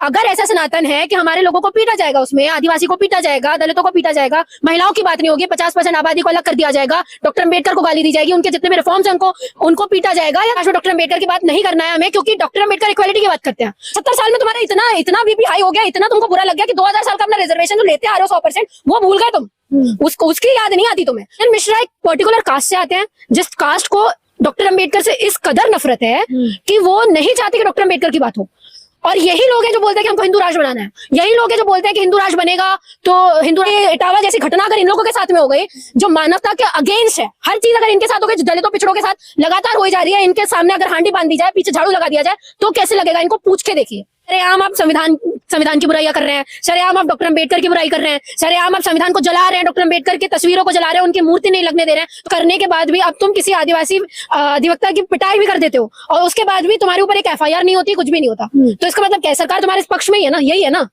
अगर ऐसा सनातन है कि हमारे लोगों को पीटा जाएगा, उसमें आदिवासी को पीटा जाएगा, दलितों को पीटा जाएगा, महिलाओं की बात नहीं होगी, 50% आबादी को अलग कर दिया जाएगा, डॉक्टर अम्बेडकर को गाली दी जाएगी, उनके जितने भी रिफॉर्म्स हैं उनको पीटा जाएगा, या डॉक्टर अम्बेडकर की बात नहीं करना है हमें, क्योंकि डॉक्टर अम्बेडकर इक्वालिटी की बात करते हैं। 70 साल में तुम्हारा इतना बीपी हाई हो गया, इतना तुमको बुरा लग गया कि 2000 साल का अपना रिजर्वेशन जो लेते आ रहे हो 100%, वो भूल गए तुम। उसकी याद नहीं आती तुम्हें। मिश्रा एक पर्टिकुलर कास्ट से आते हैं, जिस कास्ट को डॉक्टर अम्बेडकर से इस कदर नफरत है कि वो नहीं चाहते कि डॉक्टर अम्बेडकर की बात हो। और यही लोग हैं जो बोलते हैं कि हमको हिंदू राष्ट्र बनाना है, यही लोग हैं जो बोलते हैं कि हिंदू राष्ट्र बनेगा तो हिंदू इटावा जैसी घटना अगर इन लोगों के साथ में हो गई, जो मानवता के अगेंस्ट है, हर चीज अगर इनके साथ हो गई, दलितों पिछड़ों के साथ लगातार हो जा रही है, इनके सामने अगर हांडी बांध दी जाए, पीछे झाड़ू लगा दिया जाए, तो कैसे लगेगा? इनको पूछ के देखिए। सरेआम आप संविधान की बुराइयां कर रहे हैं, सरेआम आप डॉक्टर अम्बेडकर की बुराई कर रहे हैं, सरेआम आप संविधान को जला रहे हैं, डॉक्टर अम्बेडकर की तस्वीरों को जला रहे हैं, उनकी मूर्ति नहीं लगने दे रहे हैं। तो करने के बाद भी अब तुम किसी आदिवासी अधिवक्ता की पिटाई भी कर देते हो, और उसके बाद भी तुम्हारे ऊपर एक FIR नहीं होती, कुछ भी नहीं होता। तो इसका मतलब क्या? सरकार तुम्हारे इस पक्ष में ही है ना, यही है ना।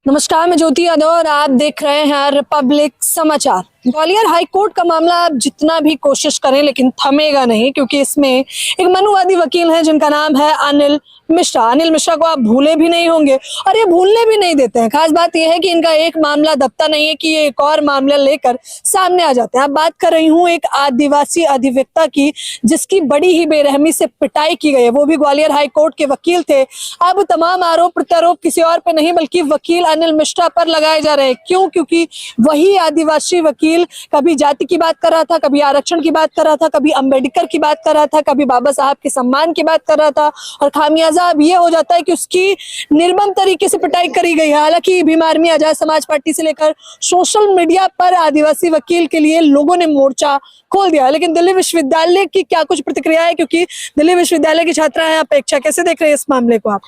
नमस्कार, मैं ज्योति यादव और आप देख रहे हैं रिपब्लिक समाचार। ग्वालियर हाईकोर्ट का मामला आप जितना भी कोशिश करें लेकिन थमेगा नहीं, क्योंकि इसमें एक मनुवादी वकील है जिनका नाम है अनिल मिश्रा। अनिल मिश्रा को आप भूले भी नहीं होंगे और ये भूलने भी नहीं देते हैं। खास बात यह है कि इनका एक मामला दबता नहीं है कि ये एक और मामला लेकर सामने आ जाते हैं। अब बात कर रही हूँ एक आदिवासी अधिवक्ता की, जिसकी बड़ी ही बेरहमी से पिटाई की गई है। वो भी ग्वालियर हाईकोर्ट के वकील थे। अब तमाम आरोप प्रत्यारोप किसी और पे नहीं बल्कि वकील अनिल मिश्रा पर लगाए जा रहे हैं। क्यों? क्योंकि वही आदिवासी वकील कभी जाति की बात कर रहा था, कभी आरक्षण की बात कर रहा था, कभी अम्बेडकर की बात कर रहा था, कभी बाबा साहब के सम्मान की बात कर रहा था, और खामियाजा अब ये हो जाता है कि उसकी निर्मम तरीके से पिटाई करी गई है। हालांकि भीम आर्मी, आजाद समाज पार्टी से लेकर सोशल मीडिया पर आदिवासी वकील के लिए लोगों ने मोर्चा खोल दिया। लेकिन दिल्ली विश्वविद्यालय की क्या कुछ प्रतिक्रिया है, क्योंकि दिल्ली विश्वविद्यालय की छात्रा है अपेक्षा, कैसे देख रहे हैं इस मामले को आप?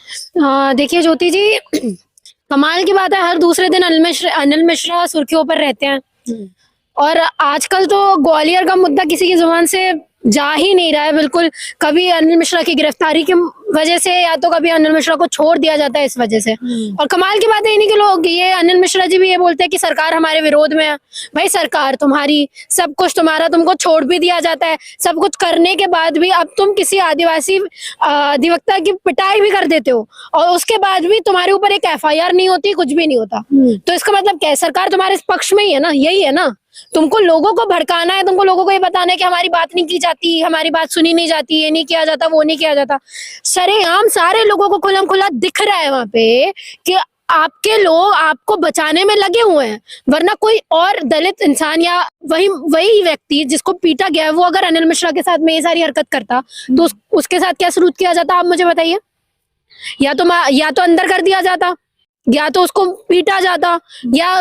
देखिए ज्योति जी, कमाल की बात है, हर दूसरे दिन अनिल मिश्रा सुर्खियों पर रहते हैं, और आजकल तो ग्वालियर का मुद्दा किसी की जुबान से जा ही नहीं रहा है बिल्कुल। कभी अनिल मिश्रा की गिरफ्तारी की वजह से, या तो कभी अनिल मिश्रा को छोड़ दिया जाता है इस वजह से। और कमाल की बात है इन्हीं के लोग, ये अनिल मिश्रा जी भी ये बोलते हैं कि सरकार हमारे विरोध में है। भाई सरकार तुम्हारी, सब कुछ तुम्हारा, तुमको छोड़ भी दिया जाता है, सब कुछ करने के बाद भी अब तुम किसी आदिवासी अधिवक्ता की पिटाई भी कर देते हो, और उसके बाद भी तुम्हारे ऊपर एक FIR नहीं होती, कुछ भी नहीं होता। तो इसका मतलब क्या है? सरकार तुम्हारे इस पक्ष में ही है ना, यही है ना। तुमको लोगों को भड़काना है, तुमको लोगों को ये बताना है कि हमारी बात नहीं की जाती, हमारी बात सुनी नहीं जाती, ये नहीं किया जाता, वो नहीं किया जाता। सरेआम सारे लोगों को खुल्लम खुल्ला दिख रहा है वहां पे कि आपके लोग आपको बचाने में लगे हुए हैं। वरना कोई और दलित इंसान या वही व्यक्ति जिसको पीटा गया है, वो अगर अनिल मिश्रा के साथ में ये सारी हरकत करता तो उसके साथ क्या सलूक किया जाता, आप मुझे बताइए। या तो अंदर कर दिया जाता, या तो उसको पीटा जाता, या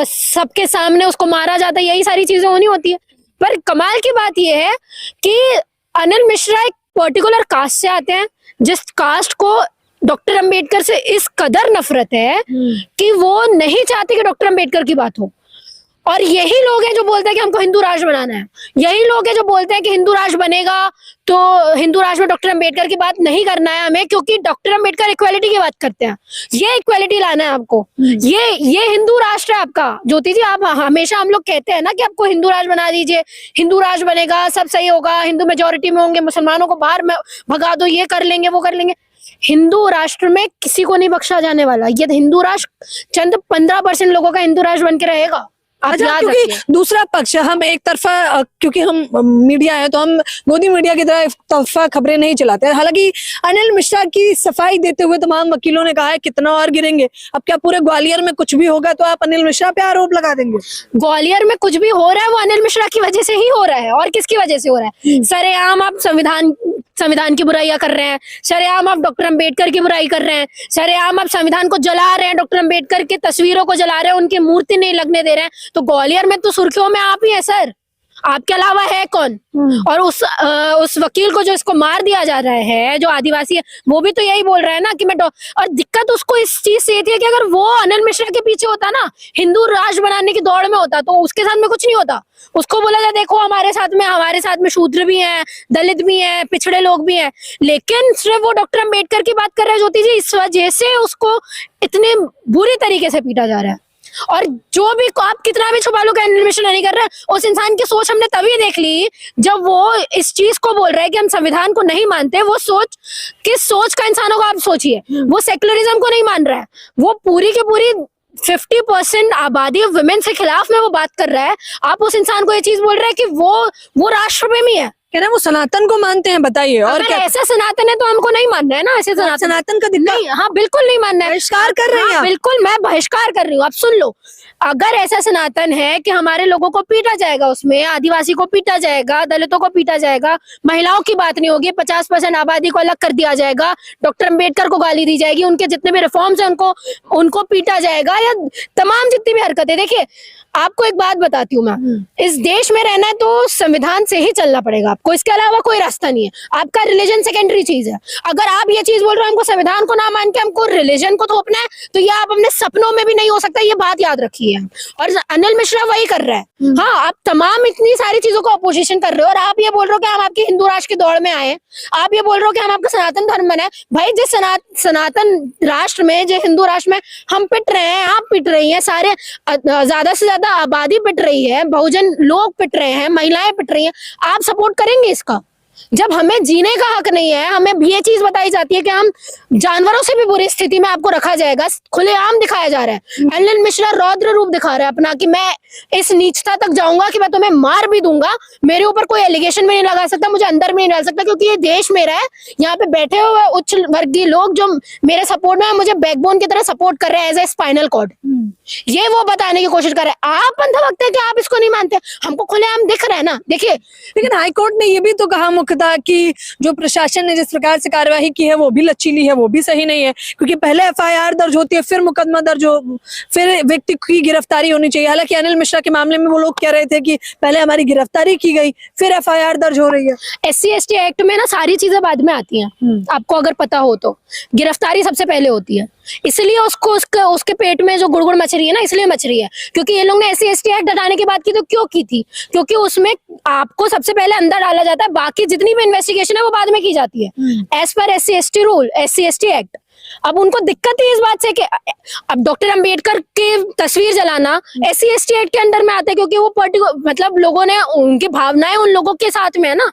सबके सामने उसको मारा जाता। यही सारी चीजें होनी होती है। पर कमाल की बात यह है कि अनिल मिश्रा एक पर्टिकुलर कास्ट से आते हैं, जिस कास्ट को डॉक्टर अम्बेडकर से इस कदर नफरत है कि वो नहीं चाहते कि डॉक्टर अम्बेडकर की बात हो। और यही लोग हैं जो बोलते हैं कि हमको हिंदू राष्ट्र बनाना है, यही लोग हैं जो बोलते हैं कि हिंदू राष्ट्र बनेगा तो हिंदू राष्ट्र में डॉक्टर अम्बेडकर की बात नहीं करना है हमें, क्योंकि डॉक्टर अम्बेडकर इक्वालिटी की बात करते हैं। ये इक्वालिटी लाना है आपको, ये हिंदू राष्ट्र है आपका। ज्योति जी, आप हमेशा, हम लोग कहते हैं ना कि आपको हिंदू राष्ट्र बना दीजिए, हिंदू राष्ट्र बनेगा, सब सही होगा, हिंदू मेजोरिटी में होंगे, मुसलमानों को बाहर भगा दो, ये कर लेंगे, वो कर लेंगे। हिंदू राष्ट्र में किसी को नहीं बख्शा जाने वाला। ये हिंदू राष्ट्र चंद 15% लोगों का हिंदू राष्ट्र बन के रहेगा। अच्छा, क्योंकि दूसरा पक्ष, हम एक तरफा, क्योंकि हम मीडिया है तो हम मोदी मीडिया की तरह एक तरफा खबरें नहीं चलाते हैं। हालांकि अनिल मिश्रा की सफाई देते हुए तमाम वकीलों ने कहा है कितना और गिरेंगे। अब क्या पूरे ग्वालियर में कुछ भी होगा तो आप अनिल मिश्रा पे आरोप लगा देंगे? ग्वालियर में कुछ भी हो रहा है वो अनिल मिश्रा की वजह से ही हो रहा है, और किसकी वजह से हो रहा है? सरेआम आप संविधान की बुराइयां कर रहे हैं, सरेआम आप डॉक्टर अम्बेडकर की बुराई कर रहे हैं, सरेआम आप संविधान को जला रहे हैं, डॉक्टर अम्बेडकर की तस्वीरों को जला रहे हैं, उनकी मूर्ति नहीं लगने दे रहे हैं। तो ग्वालियर में तो सुर्खियों में आप ही है सर, आपके अलावा है कौन? और उस वकील को जो इसको मार दिया जा रहा है, जो आदिवासी है, वो भी तो यही बोल रहा है ना कि मैं और दिक्कत उसको इस चीज से थी कि अगर वो अनिल मिश्रा के पीछे होता ना, हिंदू राष्ट्र बनाने की दौड़ में होता, तो उसके साथ में कुछ नहीं होता। उसको बोला जाए देखो हमारे साथ में शूद्र भी हैं, दलित भी हैं, पिछड़े लोग भी हैं, लेकिन सिर्फ वो डॉक्टर अम्बेडकर की बात कर रहे हैं ज्योति जी। इस वजह से उसको इतने बुरी तरीके से पीटा जा रहा है। और जो भी आप कितना भी छुपा लो कि अनिल मिश्रा नहीं कर रहा है, उस इंसान की सोच हमने तभी देख ली जब वो इस चीज को बोल रहा है कि हम संविधान को नहीं मानते। वो सोच, किस सोच का इंसानों को आप सोचिए, वो सेक्युलरिज्म को नहीं मान रहा है, वो पूरी की पूरी 50% आबादी वुमेन के खिलाफ में वो बात कर रहा है। आप उस इंसान को ये चीज बोल रहे हैं कि वो राष्ट्रप्रेमी है। कह रहे हैं वो सनातन को मानते हैं, बताइए। और अगर क्या ऐसा सनातन है तो हमको नहीं मानना है ना, ऐसे सनातन का दिक्कत नहीं, हाँ बिल्कुल नहीं मानना है। बहिष्कार कर रहे हैं हाँ, आप। बिल्कुल मैं बहिष्कार कर रही हूँ। आप सुन लो, अगर ऐसा सनातन है कि हमारे लोगों को पीटा जाएगा, उसमें आदिवासी को पीटा जाएगा, दलितों को पीटा जाएगा, महिलाओं की बात नहीं होगी, 50% आबादी को अलग कर दिया जाएगा, डॉक्टर अंबेडकर को गाली दी जाएगी, उनके जितने भी रिफॉर्म्स हैं उनको पीटा जाएगा, या तमाम जितनी भी हरकतें। देखिए आपको एक बात बताती हूँ मैं, इस देश में रहना है तो संविधान से ही चलना पड़ेगा आपको, इसके अलावा कोई रास्ता नहीं है। आपका रिलीजन सेकेंडरी चीज है। अगर आप ये चीज बोल रहे हो हमको संविधान को ना मान के हमको रिलीजन को थोपना है, तो ये आप अपने सपनों में भी नहीं हो सकता, ये बात याद रखिए। और अनिल मिश्रा वही कर रहा है। हाँ, आप तमाम इतनी सारी चीजों को अपोजिशन कर रहे हो और आप ये बोल रहे हो कि हम आपके हिंदू राष्ट्र की दौड़ में आए, आप ये बोल रहे हो कि हम आपका सनातन धर्म बनाए। भाई जिस सनातन राष्ट्र में, जो हिंदू राष्ट्र में हम पिट रहे हैं, आप पिट रही हैं, सारे ज्यादा से ज्यादा आबादी पिट रही है, बहुजन लोग पिट रहे हैं, महिलाएं पिट रही हैं, आप सपोर्ट करेंगे इसका? जब हमें जीने का हक नहीं है, हमें भी ये चीज बताई जाती है कि हम जानवरों से भी बुरी स्थिति में आपको रखा जाएगा, खुलेआम दिखाया जा रहा है। अनिल मिश्रा रौद्र रूप दिखा रहा है अपना कि मैं इस नीचता तक जाऊंगा कि मैं तुम्हें मार भी दूंगा, मेरे ऊपर कोई एलिगेशन भी नहीं लगा सकता, मुझे अंदर भी नहीं डाल सकता, क्योंकि ये देश मेरा है। यहाँ पे बैठे हुए उच्च वर्गीय लोग जो मेरे सपोर्ट में, मुझे बैकबोन की तरह सपोर्ट कर रहे हैं एज ए स्पाइनल कॉर्ड, ये वो बताने की कोशिश कर रहे हैं। आप अंधा वक्त है कि आप इसको नहीं मानते, हमको खुलेआम दिख रहा है ना। देखिए, लेकिन हाईकोर्ट ने ये भी तो कहा मुख्यतः कि जो प्रशासन ने जिस प्रकार से कार्यवाही की है वो भी लचीली है, वो भी सही नहीं है, क्योंकि पहले एफआईआर दर्ज होती है, फिर मुकदमा दर्ज हो, फिर व्यक्ति की गिरफ्तारी होनी चाहिए। हालांकि अनिल मिश्रा के मामले में वो लोग कह रहे थे कि पहले हमारी गिरफ्तारी की गई, फिर एफआईआर दर्ज हो रही है। SC/ST एक्ट में ना सारी चीजें बाद में आती हैं, आपको अगर पता हो तो। गिरफ्तारी सबसे पहले होती है, इसलिए उसको उसके पेट में जो गुड़गुड़ मच रही है ना, इसलिए मच रही है क्योंकि ये लोग ने SC/ST एक्ट हटाने की बात की। तो क्यों की थी? क्योंकि उसमें आपको सबसे पहले अंदर डाला जाता है, बाकी जितनी भी इन्वेस्टिगेशन है वो बाद में की जाती है as per SC/ST rule, SC/ST act. अब उनको दिक्कत है इस बात से कि अब डॉक्टर अंबेडकर की तस्वीर जलाना SC/ST एक्ट के अंडर में आता है, क्योंकि वो मतलब लोगों ने, उनकी भावनाएं उन लोगों के साथ में है ना,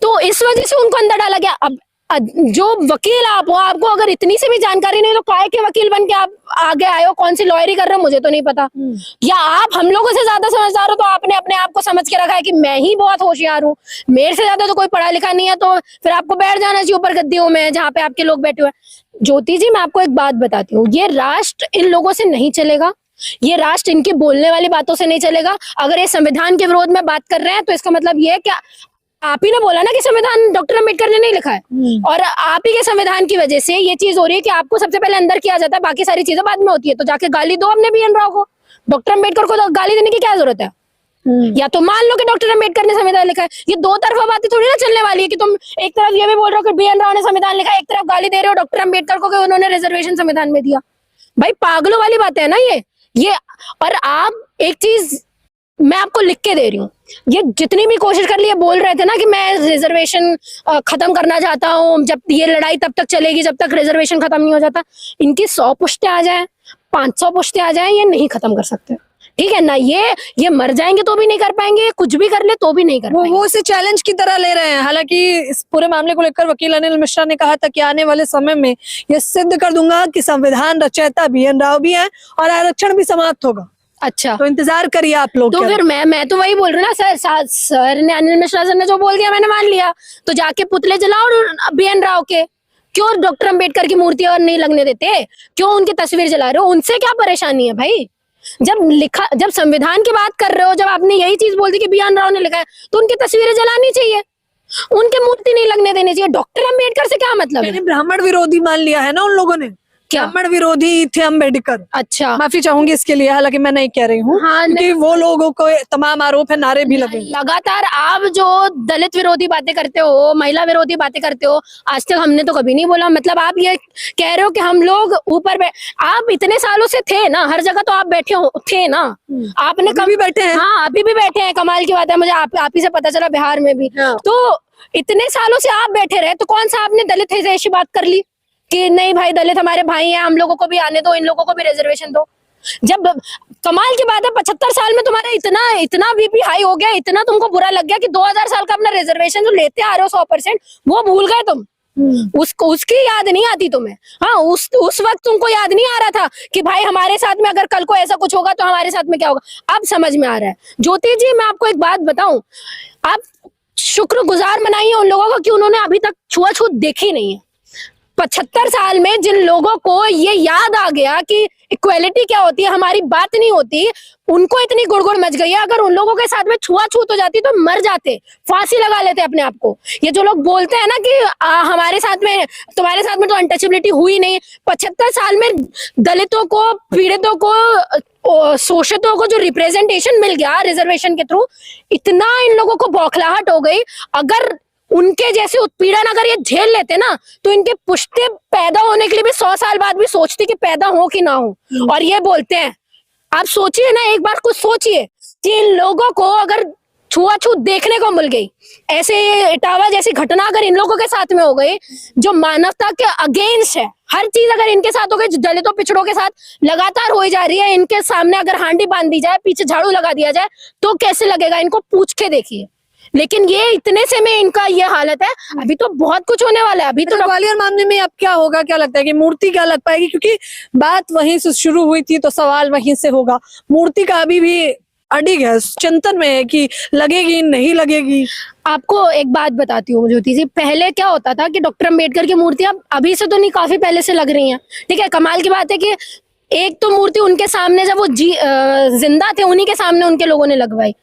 तो इस वजह से उनको अंदर डाला गया। अब जो वकील आप हो, आपको अगर इतनी सी भी जानकारी नहीं तो काय के वकील बन के आप आगे आए हो? कौन सी लॉयरी कर रहे हो मुझे तो नहीं पता, या आप हम लोगों से ज्यादा समझदार हो तो आपने अपने आप को समझ के रखा है कि मैं ही बहुत होशियार हूँ, मेरे से ज्यादा तो कोई पढ़ा लिखा नहीं है, तो फिर आपको बैठ जाना चाहिए ऊपर गद्दियों में जहाँ पे आपके लोग बैठे हुए हैं। ज्योति जी, मैं आपको एक बात बताती हूँ, ये राष्ट्र इन लोगों से नहीं चलेगा, ये राष्ट्र इनके बोलने वाली बातों से नहीं चलेगा। अगर ये संविधान के विरोध में बात कर रहे हैं तो इसका मतलब ये है कि आप ही ने बोला ना कि संविधान डॉक्टर अंबेडकर ने नहीं लिखा है, और आप ही के संविधान की वजह से ये चीज हो रही है कि आपको सबसे पहले अंदर किया जाता है, बाकी सारी चीजें बाद में होती है। तो जाके गाली दो अपने BN राव को, डॉक्टर अंबेडकर को तो गाली देने की क्या जरूरत है? या तो मान लो कि डॉक्टर अंबेडकर ने संविधान लिखा है। ये दो तरफा बातें थोड़ी ना चलने वाली है कि तुम एक तरफ ये भी बोल रहे हो कि BN राव ने संविधान लिखा है, एक तरफ गाली दे रहे हो डॉक्टर अंबेडकर को कि उन्होंने रिजर्वेशन संविधान में दिया। भाई पागलों वाली बात है ना ये। और आप एक चीज मैं आपको लिख के दे रही हूँ, ये जितनी भी कोशिश कर ली, बोल रहे थे ना कि मैं रिजर्वेशन खत्म करना चाहता हूँ, जब ये लड़ाई तब तक चलेगी जब तक रिजर्वेशन खत्म नहीं हो जाता। इनकी 100 पुश्तें आ जाए, 500 पुश्तें आ जाए, ये नहीं खत्म कर सकते, ठीक है ना। ये मर जाएंगे तो भी नहीं कर पाएंगे, कुछ भी कर ले तो भी नहीं कर पाएंगे। वो इसे चैलेंज की तरह ले रहे हैं। हालांकि इस पूरे मामले को लेकर वकील अनिल मिश्रा ने कहा था कि आने वाले समय में ये सिद्ध कर दूंगा कि संविधान रचयिता BN राव भी है और आरक्षण भी समाप्त होगा। अच्छा, तो इंतजार करिए आप लोग। तो फिर मैं तो वही बोल रही हूँ ना, सर ने, अनिल मिश्रा सर ने जो बोल दिया मैंने मान लिया, तो जाके पुतले जलाओ BN राव के। क्यों डॉक्टर अंबेडकर की मूर्ति और नहीं लगने देते? क्यों उनकी तस्वीर जला रहे हो? उनसे क्या परेशानी है भाई? जब संविधान की बात कर रहे हो, जब आपने यही चीज बोल दी कि BN राव ने लिखा है, तो उनकी तस्वीरें जलानी चाहिए, उनकी मूर्ति नहीं लगने देनी चाहिए। डॉक्टर अंबेडकर से क्या मतलब है? ब्राह्मण विरोधी मान लिया है ना उन लोगों ने। क्या ब्राह्मण विरोधी थे अंबेडकर। अच्छा, माफी चाहूंगी इसके लिए, हालांकि मैं नहीं कह रही हूँ, हाँ, क्योंकि वो लोगों को तमाम आरोप है, नारे भी लगे। लगातार आप जो दलित विरोधी बातें करते हो, महिला विरोधी बातें करते हो, आज तक हमने तो कभी नहीं बोला। मतलब आप ये कह रहे हो कि हम लोग ऊपर आप इतने सालों से थे ना, हर जगह तो आप बैठे थे ना, आपने कभी बैठे हैं। हाँ, अभी भी बैठे हैं। कमाल की बात है, मुझे आप ही से पता चला, बिहार में भी। तो इतने सालों से आप बैठे रहे, तो कौन सा आपने दलित हितैषी बात कर ली कि नहीं भाई दलित हमारे भाई हैं, हम लोगों को भी आने दो, इन लोगों को भी रिजर्वेशन दो? जब कमाल की बात है 75 साल में तुम्हारा इतना इतना बीपी हाई हो गया, इतना तुमको बुरा लग गया कि 2000 साल का अपना रिजर्वेशन जो लेते आ रहे हो 100% वो भूल गए तुम। उसको उसकी याद नहीं आती तुम्हें। हाँ, उस वक्त तुमको याद नहीं आ रहा था कि भाई हमारे साथ में अगर कल को ऐसा कुछ होगा तो हमारे साथ में क्या होगा। अब समझ में आ रहा है। ज्योति जी, मैं आपको एक बात बताऊं, आप शुक्रगुजार मनाइए उन लोगों को कि उन्होंने अभी तक छुआछूत देखी नहीं है। 75 साल में जिन लोगों को ये याद आ गया कि इक्वेलिटी क्या होती है, हमारी बात नहीं होती, उनको इतनी गुड़गुड़ मच गई है। अगर उन लोगों के साथ में छुआछूत हो जाती तो मर जाते, फांसी लगा लेते अपने आप को। ये जो लोग बोलते हैं ना कि हमारे साथ में, तुम्हारे साथ में तो अनटचेबिलिटी हुई नहीं। 75 साल में दलितों को, पीड़ितों को, शोषितों को जो रिप्रेजेंटेशन मिल गया रिजर्वेशन के थ्रू, इतना इन लोगों को बौखलाहट हो गई। अगर उनके जैसे उत्पीड़न अगर ये झेल लेते ना तो इनके पुश्ते पैदा होने के लिए भी 100 साल बाद भी सोचती कि पैदा हो कि ना हो, और ये बोलते हैं। आप सोचिए ना, एक बार कुछ सोचिए कि इन लोगों को अगर छुआछूत देखने को मिल गई, ऐसे इटावा जैसी घटना अगर इन लोगों के साथ में हो गई जो मानवता के अगेंस्ट है, हर चीज अगर इनके साथ हो गई, दलितों पिछड़ों के साथ लगातार हो जा रही है, इनके सामने अगर हांडी बांध दी जाए, पीछे झाड़ू लगा दिया जाए तो कैसे लगेगा, इनको पूछ के देखिए। लेकिन ये इतने से में इनका ये हालत है। अभी तो बहुत कुछ होने वाला है। अभी तो ग्वालियर मामले में अब क्या होगा, क्या लगता है कि मूर्ति क्या लग पाएगी? क्योंकि बात वहीं से शुरू हुई थी तो सवाल वहीं से होगा। मूर्ति का अभी भी अड़िग है, चिंतन में है कि लगेगी नहीं लगेगी। आपको एक बात बताती हूँ ज्योति जी, पहले क्या होता था कि डॉक्टर अम्बेडकर की मूर्तियां अभी से तो नहीं, काफी पहले से लग रही हैं। ठीक है, कमाल की बात है कि एक तो मूर्ति उनके सामने जब वो जिंदा थे उन्हीं के सामने उनके लोगों ने लगवाई।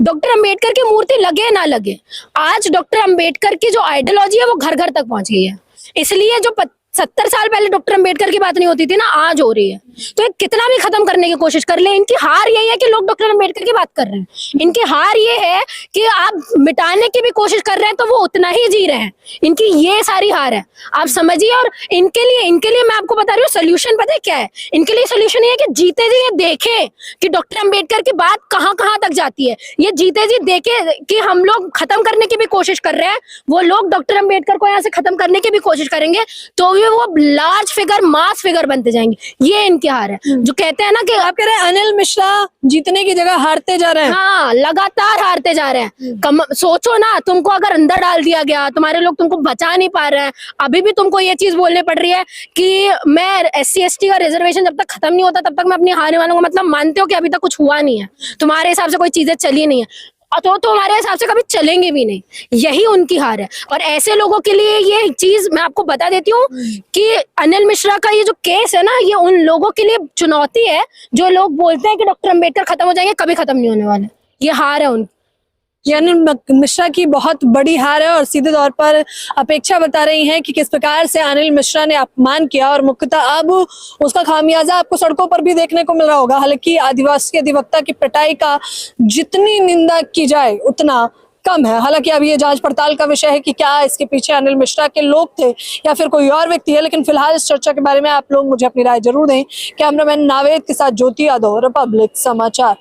डॉक्टर अंबेडकर की मूर्ति लगे ना लगे, आज डॉक्टर अंबेडकर की जो आइडियोलॉजी है वो घर घर तक पहुंच गई है। इसलिए जो 70 साल पहले डॉक्टर अंबेडकर की बात नहीं होती थी ना, आज हो रही है। तो कितना भी खत्म करने की कोशिश कर ले, इनकी हार यही है कि लोग डॉक्टर अंबेडकर की बात कर रहे हैं। इनकी हार ये है कि आप मिटाने की भी कोशिश कर रहे हैं तो वो उतना ही जी रहे हैं। इनकी ये सारी हार है, आप समझिए। और इनके लिए मैं आपको बता रही हूँ सोल्यूशन पता है क्या है। इनके लिए सोल्यूशन ये है कि जीते जी ये देखें कि डॉक्टर अंबेडकर की बात कहाँ कहाँ तक जाती है। ये जीते जी देखे कि हम लोग खत्म करने की भी कोशिश कर रहे हैं, वो लोग डॉक्टर अंबेडकर को यहाँ से खत्म करने की भी कोशिश करेंगे तो वो लार्ज फिगर, मास फिगर बनते जाएंगे। ये इनकी हार है। जो कहते हैं ना कि आप कह रहे हैं अनिल मिश्रा जीतने की जगह हारते जा रहे हैं। हाँ, लगातार हारते जा रहे हैं। सोचो ना, तुमको अगर अंदर डाल दिया गया, तुम्हारे लोग तुमको बचा नहीं पा रहे हैं, अभी भी तुमको ये चीज बोलनी पड़ रही है कि मैं SC ST का रिजर्वेशन जब तक खत्म नहीं होता तब तक मैं अपनी हारने वालों को, मतलब मानते हो कि अभी तक कुछ हुआ नहीं है, तुम्हारे हिसाब से कोई चीजें चली नहीं है तो हमारे हिसाब से कभी चलेंगे भी नहीं। यही उनकी हार है। और ऐसे लोगों के लिए ये चीज मैं आपको बता देती हूँ कि अनिल मिश्रा का ये जो केस है ना, ये उन लोगों के लिए चुनौती है जो लोग बोलते हैं कि डॉक्टर अंबेडकर खत्म हो जाएंगे, कभी खत्म नहीं होने वाले। ये हार है उनकी। ये अनिल मिश्रा की बहुत बड़ी हार है और सीधे तौर पर अपेक्षा बता रही हैं कि किस प्रकार से अनिल मिश्रा ने अपमान किया और मुख्यतः अब उसका खामियाजा आपको सड़कों पर भी देखने को मिल रहा होगा। हालांकि आदिवासी अधिवक्ता की पिटाई का जितनी निंदा की जाए उतना कम है। हालांकि अब ये जांच पड़ताल का विषय है कि क्या इसके पीछे अनिल मिश्रा के लोग थे या फिर कोई और व्यक्ति है, लेकिन फिलहाल इस चर्चा के बारे में आप लोग मुझे अपनी राय जरूर दें। कैमरामैन नावेद के साथ ज्योति यादव, रिपब्लिक समाचार।